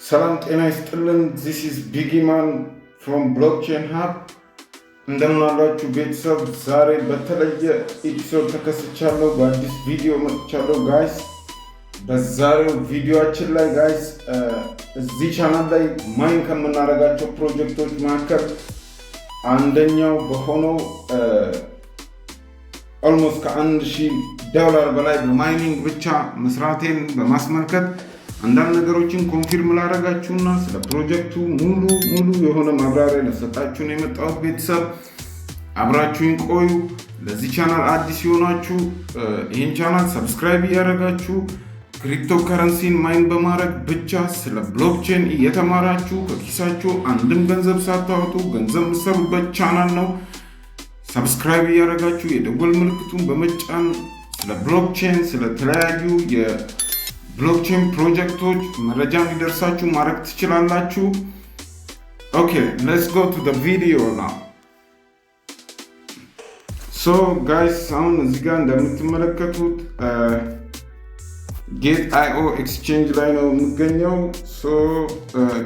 ሰላም ጤና ይስጥልን። This is Biggie Man from Blockchain Hub። እንደምን አላችሁ ቤተሰብ? ዛሬ በተለየ ኤፒሶድ ተከስቻለሁ፣ በአዲስ ቪዲዮ መጥቻለሁ ጋይስ። በዛሬው ቪዲዮአችን ላይ ጋይስ እዚህ ቻናል ላይ ማይን ከምናደርጋቸው ፕሮጀክቶች መካከል አንደኛው በሆነው ኦልሞስት $1000 በላይ በማይኒንግ ብቻ መስራቴን በማስመልከት አንዳንድ ነገሮችን ኮንፊርም ላደርጋችሁና ስለ ፕሮጀክቱ ሙሉ የሆነ ማብራሪያ ለሰጣችሁ ነው የመጣሁት። ቤተሰብ አብራችሁን ቆዩ። ለዚህ ቻናል አዲስ የሆናችሁ ይህን ቻናል ሰብስክራይብ እያደረጋችሁ ክሪፕቶ ከረንሲን ማይን በማድረግ ብቻ ስለ ብሎክቼን እየተማራችሁ ከኪሳችሁ አንድም ገንዘብ ሳታወጡ ገንዘብ የምትሰሩበት ቻናል ነው። ሰብስክራይብ እያደረጋችሁ የደወል ምልክቱን በመጫን ስለ ብሎክቼን ስለተለያዩ የብሎክቼን ፕሮጀክቶች መረጃ እንዲደርሳችሁ ማድረግ ትችላላችሁ። ኦኬ ሌትስ ጎ ቱ ዘ ቪዲዮ ናው። ሶ ጋይስ አሁን እዚህ ጋር እንደምትመለከቱት ጌት.io ኤክስቼንጅ ላይ ነው የሚገኘው። ሶ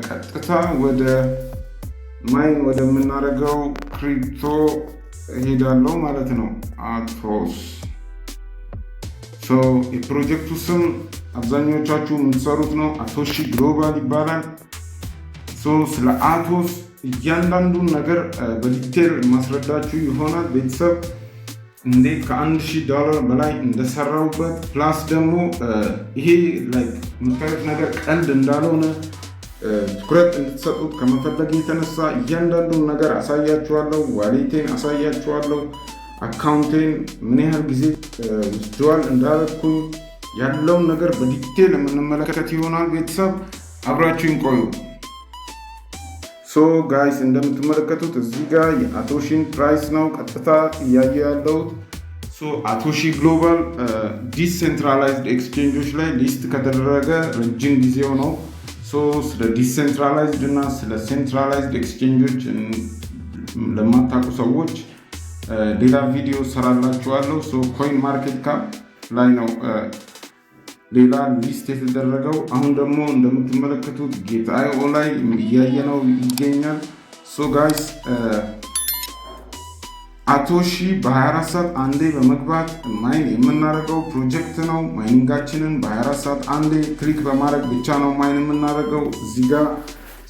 ቀጥታ ወደ ማይን ወደምናደርገው ክሪፕቶ ሄዳለሁ ማለት ነው። አቶስ የፕሮጀክቱ ስም አብዛኞቻችሁ የምትሰሩት ነው፣ አቶሺ ግሎባል ይባላል። ስለ አቶስ እያንዳንዱን ነገር በዲቴል ማስረዳችሁ ይሆናል ቤተሰብ። እንዴት $1000 በላይ እንደሰራውበት ፕላስ ደግሞ ይሄ የምታዩት ነገር ቀልድ እንዳልሆነ ትኩረት እንድትሰጡት ከመፈለግ የተነሳ እያንዳንዱን ነገር አሳያችኋለሁ። ዋሌቴን አሳያችኋለሁ። አካውንቴን ምን ያህል ጊዜ ውስደዋል እንዳረኩኝ ያለውን ነገር በዲቴል የምንመለከት ይሆናል። ቤተሰብ አብራችሁን ቆዩ። ጋይስ እንደምትመለከቱት እዚህ ጋር የአቶሺን ፕራይስ ነው ቀጥታ እያየ ያለሁት። አቶሺ ግሎባል ዲሴንትራላይዝድ ኤክስቼንጆች ላይ ሊስት ከተደረገ ረጅም ጊዜው ነው። ስለ ዲሴንትራላይዝድ እና ስለ ሴንትራላይዝድ ኤክስቼንጆች ለማታውቁ ሰዎች ሌላ ቪዲዮ ሰራላችኋለሁ። ኮይን ማርኬት ካፕ ላይ ነው ሌላ ሊስት የተደረገው። አሁን ደግሞ እንደምትመለከቱት ጌት.io ላይ እያየነው ይገኛል። ጋይስ አቶሺ በ24 ሰዓት አንዴ በመግባት ማይን የምናደርገው ፕሮጀክት ነው። ማይኒንጋችንን በ24 ሰዓት አንዴ ክሊክ በማድረግ ብቻ ነው ማይን የምናደርገው። እዚህ ጋር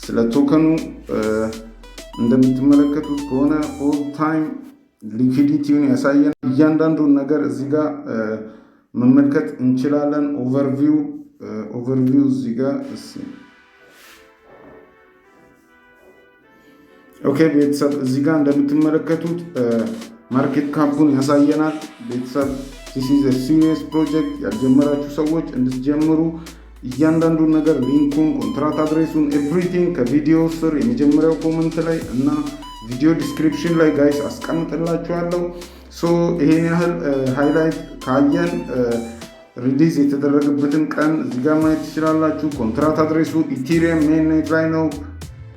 ስለ ቶከኑ እንደምትመለከቱት ከሆነ ኦል ታይም ሊኩዊዲቲውን ያሳየን እያንዳንዱን ነገር እዚህ ጋር መመልከት እንችላለን። ኦቨርቪው እዚህ ጋር ኦኬ ቤተሰብ እዚህ ጋር እንደምትመለከቱት ማርኬት ካፑን ያሳየናል። ቤተሰብ this is a serious project። ያልጀመራችሁ ሰዎች እንድትጀምሩ እያንዳንዱን ነገር ሊንኩን፣ ኮንትራት አድሬሱን፣ ኤቭሪቲንግ ከቪዲዮ ስር የመጀመሪያው ኮመንት ላይ እና ቪዲዮ ዲስክሪፕሽን ላይ ጋይስ አስቀምጥላችኋለሁ። ይሄን ያህል ሃይላይት ካየን ሪሊዝ የተደረገበትን ቀን እዚህ ጋር ማየት ትችላላችሁ። ኮንትራት አድሬሱ ኢቴሪየም ሜንኔት ላይ ነው።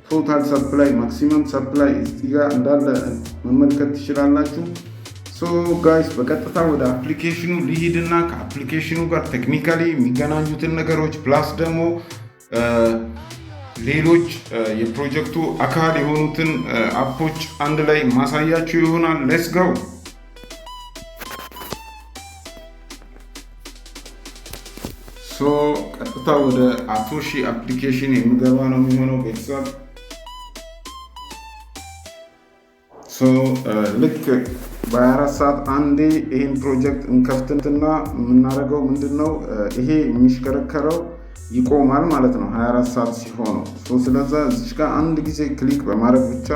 ቶታል ሰፕላይ ማክሲመም ሰፕላይ እዚህ ጋር እንዳለ መመልከት ትችላላችሁ። ጋይስ በቀጥታ ወደ አፕሊኬሽኑ ሊሂድና ከአፕሊኬሽኑ ጋር ቴክኒካሊ የሚገናኙትን ነገሮች ፕላስ ደግሞ ሌሎች የፕሮጀክቱ አካል የሆኑትን አፖች አንድ ላይ ማሳያችሁ ይሆናል። ሌትስ ጎ። ቀጥታ ወደ አቶሺ አፕሊኬሽን የሚገባ ነው የሚሆነው ቤተሰብ። ልክ በ24 ሰዓት አንዴ ይህን ፕሮጀክት እንከፍትና የምናደርገው ምንድን ነው፣ ይሄ የሚሽከረከረው ይቆማል ማለት ነው 24 ሰዓት ሲሆነው። ስለዛ እዚች ጋር አንድ ጊዜ ክሊክ በማድረግ ብቻ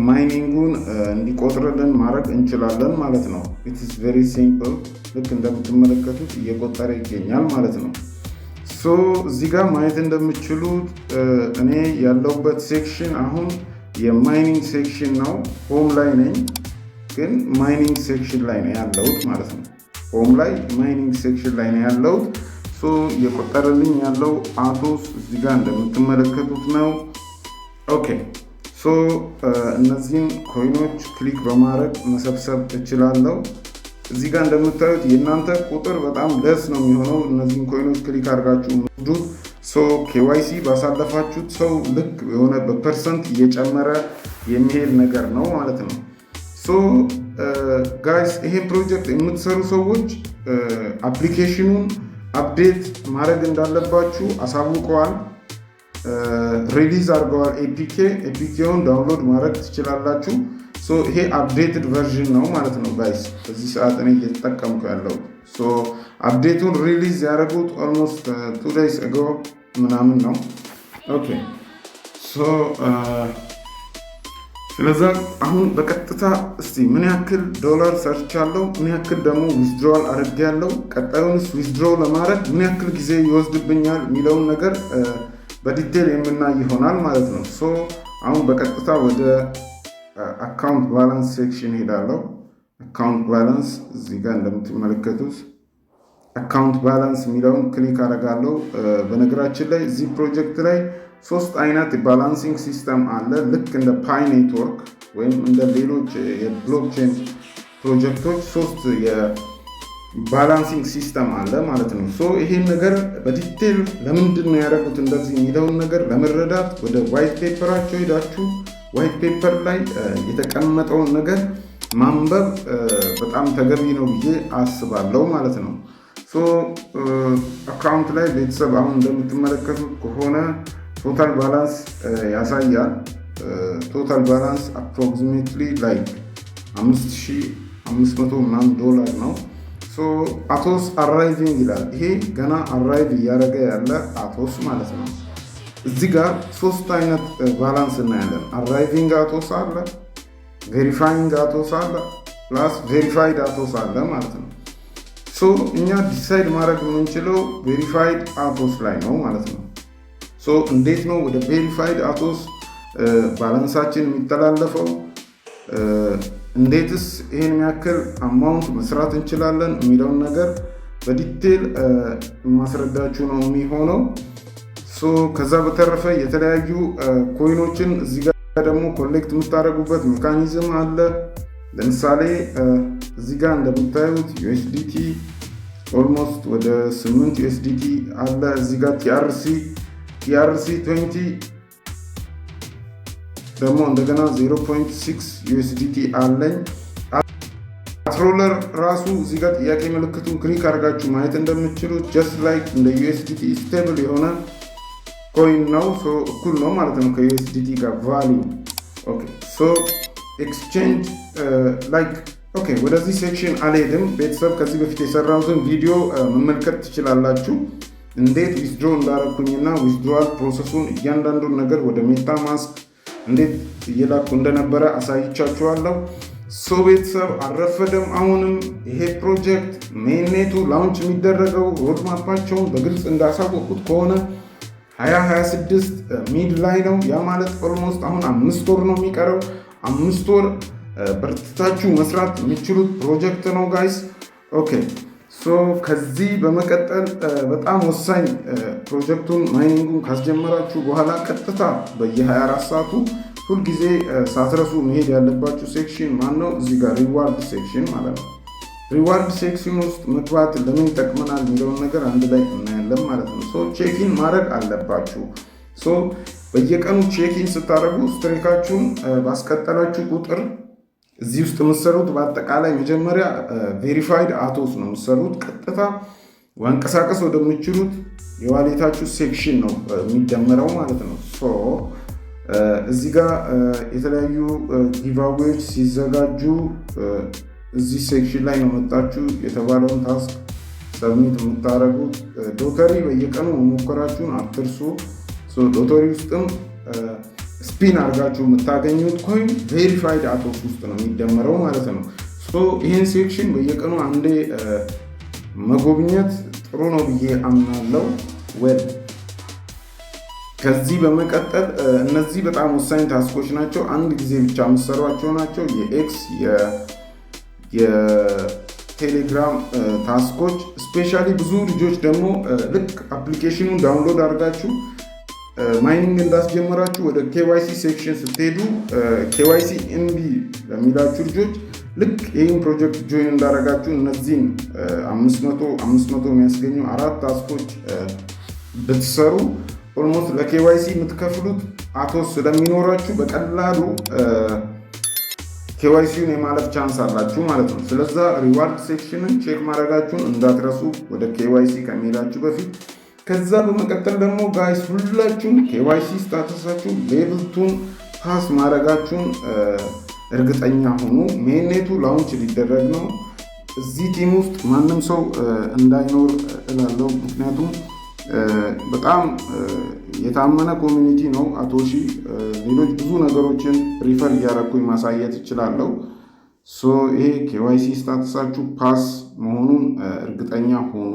ማይኒንጉን እንዲቆጥርልን ማድረግ እንችላለን ማለት ነው። ኢት ኢዝ ቬሪ ሲምፕል። ልክ እንደምትመለከቱት እየቆጠረ ይገኛል ማለት ነው። እዚህ ጋር ማየት እንደምትችሉት እኔ ያለሁበት ሴክሽን አሁን የማይኒንግ ሴክሽን ነው። ሆም ላይ ነኝ ግን ማይኒንግ ሴክሽን ላይ ነው ያለሁት ማለት ነው። ሆም ላይ ማይኒንግ ሴክሽን ላይ ነው ያለሁት። እየቆጠረልኝ ያለው አቶስ እዚህ ጋር እንደምትመለከቱት ነው። ኦኬ እነዚህን ኮይኖች ክሊክ በማድረግ መሰብሰብ እችላለሁ። እዚህ ጋር እንደምታዩት የእናንተ ቁጥር በጣም ለስ ነው የሚሆነው። እነዚህን ኮይኖች ክሊክ አድርጋችሁ ኬዋይሲ ባሳለፋችሁት ሰው ልክ የሆነ በፐርሰንት እየጨመረ የሚሄድ ነገር ነው ማለት ነው። ጋይስ ይሄ ፕሮጀክት የምትሰሩ ሰዎች አፕሊኬሽኑን አፕዴት ማድረግ እንዳለባችሁ አሳውቀዋል። ሪሊዝ አድርገዋል። ኤፒኬውን ዳውንሎድ ማድረግ ትችላላችሁ። ይሄ አፕዴትድ ቨርዥን ነው ማለት ነው ጋይስ። በዚህ ሰዓት እኔ እየተጠቀምኩ ያለው አፕዴቱን ሪሊዝ ያደረጉት ኦልሞስት 2 days ago ምናምን ነው። ኦኬ ስለዛ አሁን በቀጥታ እስቲ ምን ያክል ዶላር ሰርቻለሁ፣ ምን ያክል ደግሞ ዊዝድሮዋል አድርጌያለሁ፣ ቀጣዩንስ ዊዝድሮው ለማድረግ ምን ያክል ጊዜ ይወስድብኛል የሚለውን ነገር በዲቴል የምናይ ይሆናል ማለት ነው። አሁን በቀጥታ ወደ አካውንት ባላንስ ሴክሽን ሄዳለሁ። አካውንት ባላንስ እዚህ ጋር እንደምትመለከቱት አካውንት ባላንስ የሚለውን ክሊክ አደርጋለሁ። በነገራችን ላይ እዚህ ፕሮጀክት ላይ 3 አይነት ባላንሲንግ ሲስተም አለ። ልክ እንደ ፓይ ኔትወርክ ወይም እንደ ሌሎች የብሎክቼን ፕሮጀክቶች 3 የባላንሲንግ ሲስተም አለ ማለት ነው። ይሄን ነገር በዲቴል ለምንድን ነው ያደረጉት እንደዚህ የሚለውን ነገር ለመረዳት ወደ ዋይት ፔፐራቸው ሄዳችሁ ዋይት ፔፐር ላይ የተቀመጠውን ነገር ማንበብ በጣም ተገቢ ነው ብዬ አስባለሁ ማለት ነው። አካውንት ላይ ቤተሰብ አሁን እንደምትመለከቱት ከሆነ ቶታል ባላንስ ያሳያል። ቶታል ባላንስ አፕሮክሲሜትሊ ላይክ 5500 ምናምን ዶላር ነው። አቶስ አራይቪንግ ይላል። ይሄ ገና አራይቭ እያደረገ ያለ አቶስ ማለት ነው። እዚህ ጋር 3 አይነት ባላንስ እናያለን። አራይቪንግ አቶስ አለ፣ ቬሪፋይንግ አቶስ አለ፣ ፕላስ ቬሪፋይድ አቶስ አለ ማለት ነው። እኛ ዲሳይድ ማድረግ የምንችለው ቬሪፋይድ አቶስ ላይ ነው ማለት ነው። እንዴት ነው ወደ ቬሪፋይድ አቶስ ባላንሳችን የሚተላለፈው? እንዴትስ ይህን ያክል አማውንት መስራት እንችላለን የሚለውን ነገር በዲቴል ማስረዳችሁ ነው የሚሆነው። ከዛ በተረፈ የተለያዩ ኮይኖችን እዚህ ጋር ደግሞ ኮሌክት የምታደርጉበት ሜካኒዝም አለ። ለምሳሌ እዚህ ጋር እንደምታዩት ዩኤስዲቲ ኦልሞስት ወደ 8 ዩኤስዲቲ አለ። እዚህ ጋር ቲአርሲ 20 ደግሞ እንደገና 0.6 ዩኤስዲቲ አለኝ። አትሮለር ራሱ እዚህ ጋር ጥያቄ ምልክቱን ክሊክ አድርጋችሁ ማየት እንደምትችሉት ጀስት ላይክ እንደ ዩኤስዲቲ ስቴብል የሆነ ኮይን ነው። እኩል ነው ማለት ነው ከዩኤስዲቲ ጋር ቫሊዩ። ኤክስቼንጅ ላይክ ወደዚህ ሴክሽን አልሄድም። ቤተሰብ ከዚህ በፊት የሰራሁትን ቪዲዮ መመልከት ትችላላችሁ። እንዴት ዊዝድሮ እንዳረኩኝና ዊዝድሮዋል ፕሮሰሱን እያንዳንዱን ነገር ወደ ሜታ ማስክ እንዴት እየላኩ እንደነበረ አሳይቻችኋለሁ። ቤተሰብ አልረፈደም። አሁንም ይሄ ፕሮጀክት ሜንኔቱ ላውንች የሚደረገው ሮድማፓቸውን በግልጽ እንዳሳወቁት ከሆነ 2026 ሚድ ላይ ነው። ያ ማለት ኦልሞስት አሁን 5 ወር ነው የሚቀረው። 5 ወር በርትታችሁ መስራት የሚችሉት ፕሮጀክት ነው ጋይስ። ከዚህ በመቀጠል በጣም ወሳኝ ፕሮጀክቱን ማይኒንጉን ካስጀመራችሁ በኋላ ቀጥታ በየ24 ሰዓቱ ሁልጊዜ ሳትረሱ መሄድ ያለባችሁ ሴክሽን ማነው? እዚህ ጋር ሪዋርድ ሴክሽን ማለት ነው። ሪዋርድ ሴክሽን ውስጥ መግባት ለምን ይጠቅመናል የሚለውን ነገር አንድ ላይ እናያለን ማለት ነው። ቼኪን ማድረግ አለባችሁ። በየቀኑ ቼኪን ስታደርጉ ስትሬካችሁን ባስቀጠላችሁ ቁጥር እዚህ ውስጥ የምትሰሩት በአጠቃላይ መጀመሪያ ቬሪፋይድ አቶስ ነው የምትሰሩት። ቀጥታ ማንቀሳቀስ ወደምችሉት የዋሌታችሁ ሴክሽን ነው የሚደመረው ማለት ነው። እዚህ ጋር የተለያዩ ጊቫዌዎች ሲዘጋጁ እዚህ ሴክሽን ላይ ነው መጣችሁ የተባለውን ታስክ ሰብሚት የምታደርጉት። ሎተሪ በየቀኑ መሞከራችሁን አትርሱ። ሎተሪ ውስጥም ስፒን አድርጋችሁ የምታገኙት ኮይን ቬሪፋይድ አቶስ ውስጥ ነው የሚደመረው ማለት ነው። ይህን ሴክሽን በየቀኑ አንዴ መጎብኘት ጥሩ ነው ብዬ አምናለሁ። ከዚህ በመቀጠል እነዚህ በጣም ወሳኝ ታስኮች ናቸው። አንድ ጊዜ ብቻ የምትሰሯቸው ናቸው። የኤክስ የቴሌግራም ታስኮች ስፔሻሊ ብዙ ልጆች ደግሞ ልክ አፕሊኬሽኑን ዳውንሎድ አድርጋችሁ ማይኒንግ እንዳስጀመራችሁ ወደ ኬዋይሲ ሴክሽን ስትሄዱ ኬዋይሲ እምቢ ለሚላችሁ ልጆች ልክ ይህን ፕሮጀክት ጆይን እንዳደረጋችሁ እነዚህን 500 የሚያስገኙ 4 ታስኮች ብትሰሩ ኦልሞስት ለኬዋይሲ የምትከፍሉት አቶስ ስለሚኖራችሁ በቀላሉ ኬዋይሲውን የማለፍ ቻንስ አላችሁ ማለት ነው። ስለዛ ሪዋርድ ሴክሽንን ቼክ ማድረጋችሁን እንዳትረሱ ወደ ኬዋይሲ ከመሄዳችሁ በፊት። ከዛ በመቀጠል ደግሞ ጋይስ ሁላችሁም ኬዋይሲ ስታተሳችሁ ሌቭል2 ፓስ ማድረጋችሁን እርግጠኛ ሁኑ። ሜንኔቱ ላውንች ሊደረግ ነው። እዚህ ቲም ውስጥ ማንም ሰው እንዳይኖር እላለሁ። ምክንያቱም በጣም የታመነ ኮሚኒቲ ነው። አቶሺ ሌሎች ብዙ ነገሮችን ሪፈር እያደረኩኝ ማሳየት እችላለሁ። ይሄ ኬዋይሲ ስታተሳችሁ ፓስ መሆኑን እርግጠኛ ሆኑ።